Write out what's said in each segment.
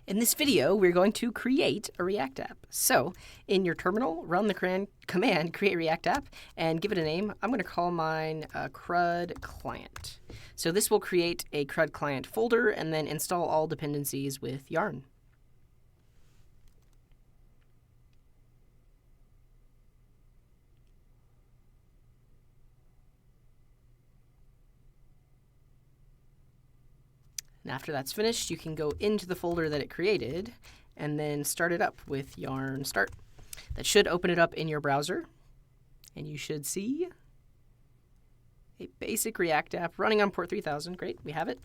In this video, we're going to create a React app. So in your terminal, run the command create React app and give it a name. I'm going to call mine CRUD Client. So this will create a CRUD Client folder and then install all dependencies with Yarn. And after that's finished, you can go into the folder that it created and then start it up with yarn start. That should open it up in your browser. And you should see a basic React app running on port 3000. Great, we have it.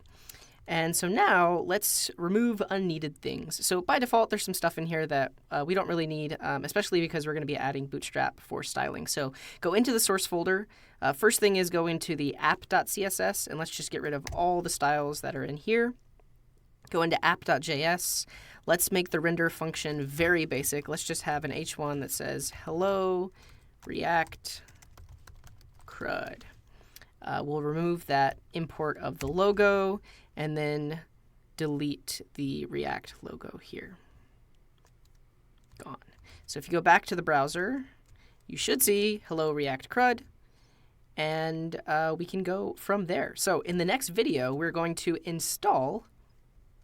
And so now let's remove unneeded things. So by default, there's some stuff in here that we don't really need, especially because we're going to be adding Bootstrap for styling. So go into the source folder. First thing is go into the app.css, and let's just get rid of all the styles that are in here. Go into app.js. Let's make the render function very basic. Let's just have an h1 that says, hello, React, CRUD. We'll remove that import of the logo and then delete the React logo here. Gone. So if you go back to the browser, you should see hello React CRUD, and we can go from there. So in the next video, we're going to install,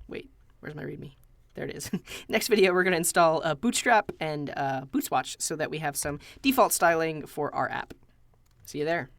wait, where's my README? There it is. Next video, we're going to install Bootstrap and Bootswatch so that we have some default styling for our app. See you there.